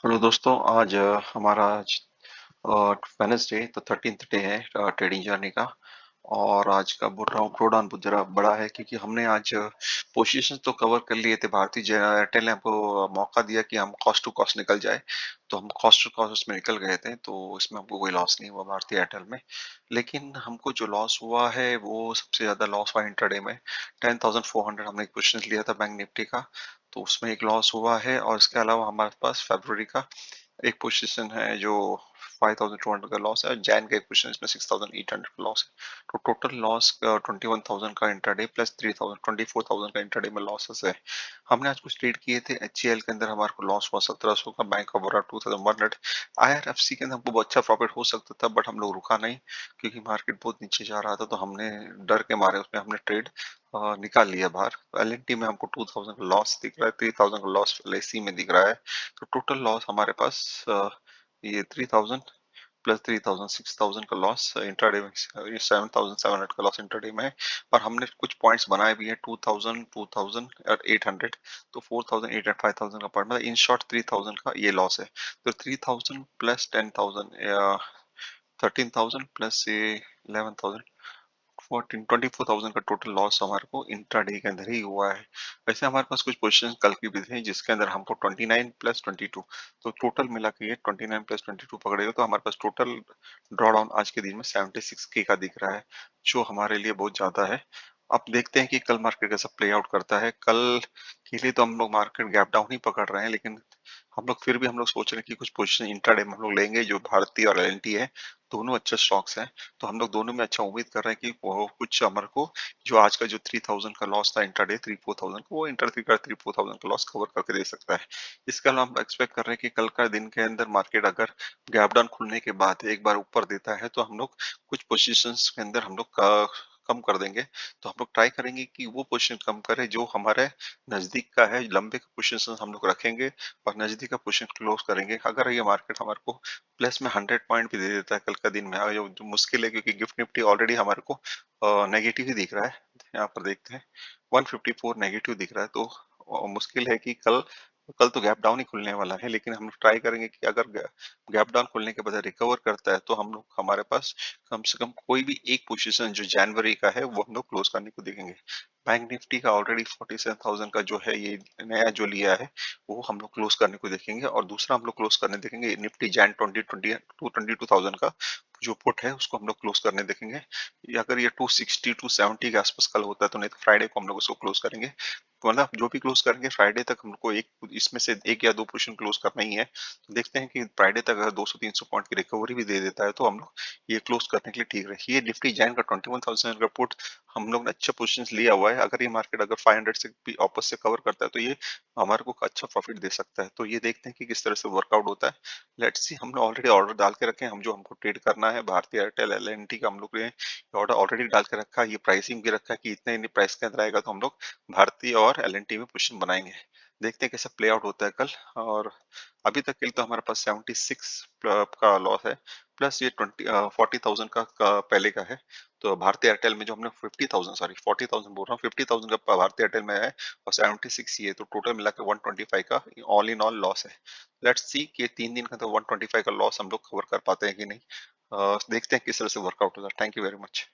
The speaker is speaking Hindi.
हेलो दोस्तों, आज हमारा आज वेडनेसडे तो 13th डे है ट्रेडिंग जर्नी का। और आज का ब्रो डाउन बहुत जरा बड़ा है क्योंकि हमने आज पोजीशंस तो कवर कर लिए थे। भारतीय एयरटेल ने हमको मौका दिया कि हम कॉस्ट टू कॉस्ट निकल जाए, तो हम कॉस्ट टू कॉस्ट में निकल गए थे, तो इसमें हमको कोई लॉस नहीं हुआ भारतीय एयरटेल में। लेकिन हमको जो लॉस हुआ है वो सबसे ज्यादा लॉस हुआ इंट्राडे में। 10,400 हमने एक पोजीशन लिया था बैंक निफ्टी का, तो उसमें एक लॉस हुआ है। और इसके अलावा हमारे पास फरवरी का एक पोजीशन है जो 5,200 का लॉस है, और जैन का एक पोजीशन इसमें 6,800 का लॉस है। तो टोटल लॉस 21,000 का इंट्राडे प्लस 3,000 24,000 का इंट्राडे में लॉसेस है। हमने आज कुछ ट्रेड किए थे। एचसीएल के अंदर हमारे को लॉस हुआ 1,700 का, बैंक ऑफ बड़ौदा 2,100। आईआरएफसी के अंदर हमको बहुत अच्छा प्रॉफिट हो सकता था, बट हम लोग रुका नहीं क्योंकि मार्केट बहुत नीचे जा रहा था, तो हमने डर के मारे उसमें हमने ट्रेड निकाल लिया बाहर। एलएनटी में हमको 2,000 का लॉस दिख रहा है, 3,000 का लॉस एलआईसी में दिख रहा है। तो टोटल लॉस हमारे पास ये 3,000 प्लस 3,000 6,000 का लॉस इंट्राडे में, ये 7,700 का लॉस इंट्राडे में है। और हमने कुछ पॉइंट्स बनाए भी हैं, 2,000 2,000 और 800। तो 4,800 5,000 का पॉइंट, मतलब इन शॉर्ट 3,000 का ये लॉस है। तो 3,000 प्लस 10,000 13,000 प्लस ये 11,000 24,000 का टोटल लॉस हमारे को इंट्राडे के अंदर ही हुआ है। वैसे हमारे पास कुछ पोजीशन कल की भी थी जिसके अंदर हमको 29 प्लस 22, तो टोटल मिला के ये 29 प्लस 22 पकड़ेगा, तो हमारे पास टोटल ड्रॉ डाउन आज के दिन में 76 के का दिख रहा है, जो हमारे लिए बहुत ज्यादा है। अब देखते हैं कि कल मार्केट कैसा प्ले आउट करता है। कल के लिए तो हम लोग मार्केट गैप डाउन ही पकड़ रहे हैं, लेकिन हम लोग फिर भी हम लोग सोच रहे हैं कि कुछ पोजीशन इंट्राडे में हम लोग लेंगे, जो भारती और एलएनटी है, दोनों अच्छे स्टॉक्स हैं। तो हम लोग दोनों में अच्छा उम्मीद कर रहे हैं कि वो कुछ हमारे को जो आज का जो 3,000 का लॉस था इंट्राडे 3-4,000 का, वो इंटर 3,000 का लॉस कवर करके दे सकता है। इसके अलावा हम एक्सपेक्ट कर रहे हैं कि कल का दिन के अंदर मार्केट अगर गैप डाउन खुलने के बाद एक बार ऊपर देता है, तो हम लोग कुछ पोजीशंस के अंदर हम लोग कम कर देंगे। तो हम लोग ट्राई करेंगे कि वो पोजीशन कम करे जो हमारे नजदीक का है, लंबे का पोजीशन हम लोग रखेंगे और नजदीक का पोजीशन क्लोज करेंगे। अगर ये मार्केट हमारे को प्लस में 100 पॉइंट भी दे देता है कल का दिन में, जो मुश्किल है क्योंकि गिफ्ट निफ्टी ऑलरेडी हमारे को नेगेटिव ही दिख रहा है। यहाँ पर देखते हैं 154 नेगेटिव दिख रहा है, तो मुश्किल है कि कल कल तो गैप डाउन ही खुलने वाला है। लेकिन हम ट्राई करेंगे कि अगर गैप डाउन खुलने के बाद रिकवर करता है, तो हम लोग हमारे पास कम से कम कोई भी एक पोजीशन जो जनवरी का है वो हम लोग क्लोज करने को देखेंगे। बैंक निफ्टी का ऑलरेडी 47,000 का जो है ये नया जो लिया है, वो हम लोग क्लोज करने को देखेंगे। और दूसरा हम लोग क्लोज करने देखेंगे निफ्टी जैन 22,000 का जो पुट है उसको हम लोग क्लोज करने देखेंगे। अगर ये 260 270 के आसपास कल होता है, तो नहीं तो फ्राइडे को हम लोग उसको क्लोज करेंगे। मतलब जो भी क्लोज करेंगे फ्राइडे तक हमको एक इसमें से एक या दो पोजीशन क्लोज करना ही है। तो देखते हैं कि फ्राइडे तक अगर 200-300 पॉइंट की रिकवरी भी दे देता है, तो हम लोग ये क्लोज करने के लिए ठीक रहे। ये निफ्टी जैन का 21,000 का पुट हम लोग ने अच्छा पोजीशन लिया हुआ है। अगर ये मार्केट अगर 500 से भी वापस से कवर करता है, तो ये हमारे को अच्छा प्रॉफिट दे सकता है। तो ये देखते हैं कि किस तरह से वर्कआउट होता है। लेट्स सी, हमने ऑलरेडी ऑर्डर डाल के रखे हैं। हम जो हमको ट्रेड करना है भारतीय एयरटेल एलएनटी का, हम लोग ने ऑर्डर ऑलरेडी डाल के रखा है। ये प्राइसिंग भी रखा है कि इतने प्राइस के अंदर आएगा तो हम लोग भारतीय और एलएनटी में पोजीशन बनाएंगे। देखते हैं कैसा प्ले आउट होता है कल। और अभी तक के लिए तो हमारे पास 76 का लॉस है, प्लस ये 40,000 का पहले का है। तो भारतीय एयरटेल में जो हमने 50,000 सॉरी 40,000 बोल रहा हूँ, 50,000 का भारतीय एयरटेल में है और 76 ये, तो टोटल मिला के 125 का ऑल इन ऑल लॉस है। लेट्स सी कि 3 दिन का तो 125 का लॉस हम लोग कवर कर पाते हैं कि नहीं। देखते हैं किस तरह से वर्कआउट होता है। Thank you very much.